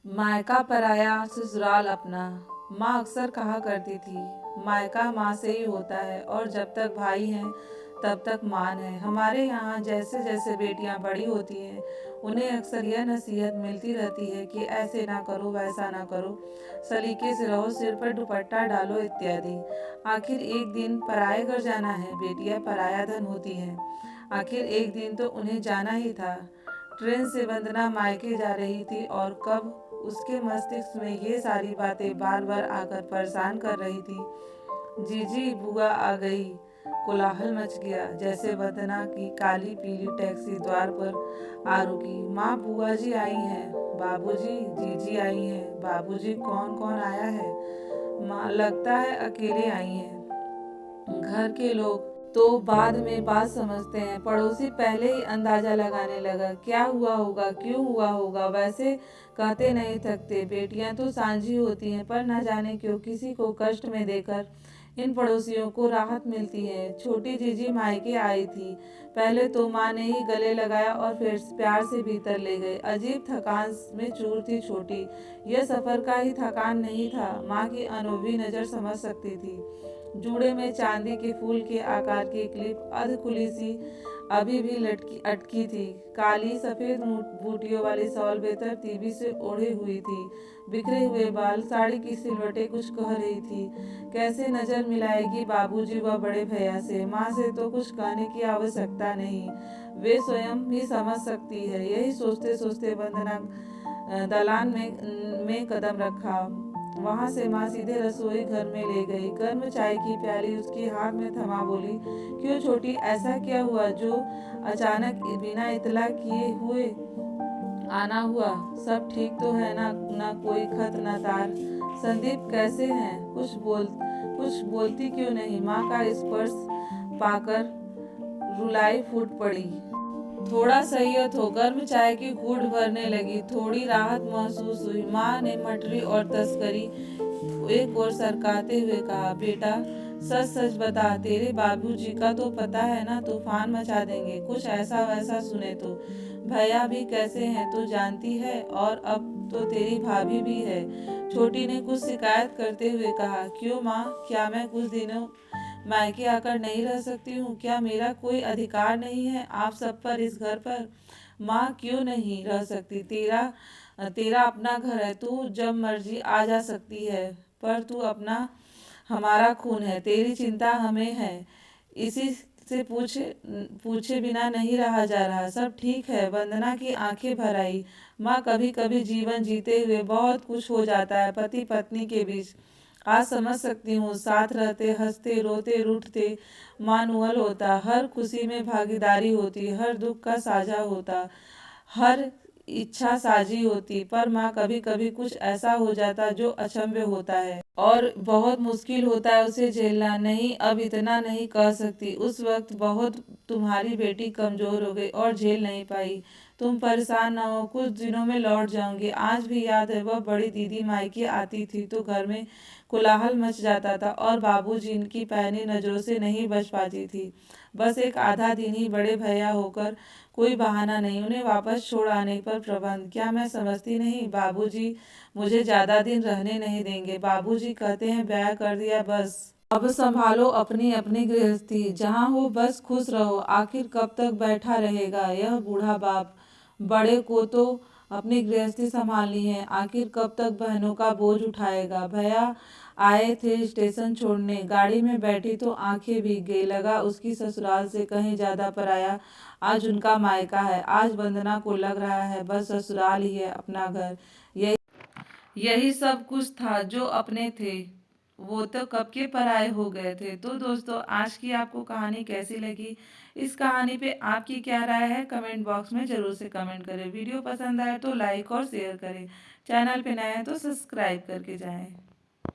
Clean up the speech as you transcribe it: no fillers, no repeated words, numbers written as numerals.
मायका पराया ससुराल अपना। माँ अक्सर कहा करती थी, मायका माँ से ही होता है और जब तक भाई हैं तब तक मान है। हमारे यहाँ जैसे जैसे बेटियाँ बड़ी होती हैं उन्हें अक्सर यह नसीहत मिलती रहती है कि ऐसे ना करो, वैसा ना करो, सलीके से रहो, सिर पर दुपट्टा डालो इत्यादि। आखिर एक दिन पराए घर जाना है, बेटियाँ पराया धन होती हैं। आखिर एक दिन तो उन्हें जाना ही था। ट्रेन से वंदना मायके जा रही थी और कब उसके मस्तिष्क में ये सारी बातें बार बार आकर परेशान कर रही थी। जीजी बुआ आ गई। कोलाहल मच गया। जैसे वंदना की काली पीली टैक्सी द्वार पर आ रुकी। माँ बुआ जी आई हैं, बाबूजी, जीजी आई हैं। बाबूजी, कौन कौन आया है? माँ, लगता है अकेले आई हैं। घर के लोग तो बाद में बात समझते हैं। पड़ोसी पहले ही अंदाजा लगाने लगा, क्या हुआ होगा, क्यों हुआ होगा। वैसे कहते नहीं थकते, बेटियां तो सांझी होती हैं, पर न जाने क्यों किसी को कष्ट में देकर इन पड़ोसियों को राहत मिलती है। छोटी जीजी मायके आई थी। पहले तो माँ ने ही गले लगाया और फिर प्यार से भीतर ले गई। अजीब थकान में चूर थी छोटी। यह सफर का ही थकान नहीं था। माँ की अनुभवी नजर समझ सकती थी। जूड़े में चांदी के फूल के आकार की क्लिप अध खुली सी अभी भी लटकी अटकी थी। काली सफेद बूटियों वाली शॉल बेतरतीबी से ओढ़ी हुई थी। बिखरे हुए बाल, साड़ी की सिलवटें कुछ कह रही थी। कैसे नजर मिलाएगी बाबूजी व बड़े भैया से? माँ से तो कुछ कहने की आवश्यकता नहीं, वे स्वयं ही समझ सकती है। यही सोचते सोचते वंदना दालान में कदम रखा। वहां से माँ सीधे रसोई घर में ले गई। गर्म चाय की प्याली उसके हाथ में थमा बोली, क्यों छोटी, ऐसा क्या हुआ जो अचानक बिना इतला किए हुए आना हुआ? सब ठीक तो है ना? ना कोई खत ना तार। संदीप कैसे हैं? कुछ बोलती क्यों नहीं? माँ का स्पर्श पाकर रुलाई फूट पड़ी। थोड़ा सहियत हो। गर्म चाय की घूंट भरने लगी। थोड़ी राहत महसूस हुई। माँ ने मटरी और तस्करी एक और सरकाते हुए कहा, बेटा सच सच बता, तेरे बाबूजी का तो पता है ना, तूफान मचा देंगे कुछ ऐसा वैसा सुने तो। भैया भी कैसे हैं तो जानती है, और अब तो तेरी भाभी भी है। छोटी ने कुछ शिकायत करते हुए कहा, क्यों माँ, क्या मैं कुछ दिनों मायके आकर नहीं रह सकती हूँ? क्या मेरा कोई अधिकार नहीं है आप सब पर, इस घर पर? माँ, क्यों नहीं रह सकती? तेरा तेरा अपना घर है, तू जब मर्जी आ जा सकती है, पर तू अपना हमारा खून है, तेरी चिंता हमें है, इसी से पूछे बिना नहीं रहा जा रहा। सब ठीक है। वंदना की आंखें भर आई। माँ, कभी कभी जीवन जीते हुए बहुत कुछ हो जाता है पति पत्नी के बीच। आज समझ सकती हूँ, साथ रहते, हंसते, रोते, रूठते, मानुअल होता, हर खुशी में भागीदारी होती, हर दुख का साझा होता, हर इच्छा साझी होती। पर माँ, कभी कभी कुछ ऐसा हो जाता जो अचंभे होता है और बहुत मुश्किल होता है उसे झेलना। नहीं, अब इतना नहीं कह सकती। उस वक्त बहुत तुम्हारी बेटी कमजोर हो गई और झेल नहीं पाई। तुम परेशान ना हो, कुछ दिनों में लौट जाऊंगी। आज भी याद है, वह बड़ी दीदी मायके आती थी तो घर में कोलाहल मच जाता था और बाबूजी इनकी पैनी नजरों से नहीं बच पाती थी। बस एक आधा दिन ही बड़े भैया होकर कोई बहाना नहीं, उन्हें वापस छोड़ आने पर प्रबंध। क्या मैं समझती नहीं? बाबूजी मुझे ज्यादा दिन रहने नहीं देंगे। बाबूजी कहते हैं ब्याह कर दिया बस, अब संभालो अपनी अपनी गृहस्थी, जहाँ हो बस खुश रहो। आखिर कब तक बैठा रहेगा यह बूढ़ा बाप? बड़े को तो अपनी गृहस्थी संभालनी है, आखिर कब तक बहनों का बोझ उठाएगा? भैया आए थे स्टेशन छोड़ने, गाड़ी में बैठी तो आंखें भीग गई। लगा उसकी ससुराल से कहीं ज्यादा पराया आज उनका मायका है। आज वंदना को लग रहा है बस ससुराल ही है अपना घर। यही सब कुछ था जो अपने थे, वो तो कब के पराये हो गए थे। तो दोस्तों, आज की आपको कहानी कैसी लगी? इस कहानी पे आपकी क्या राय है? कमेंट बॉक्स में जरूर से कमेंट करें। वीडियो पसंद आए तो लाइक और शेयर करें। चैनल पे नए हैं तो सब्सक्राइब करके जाएं।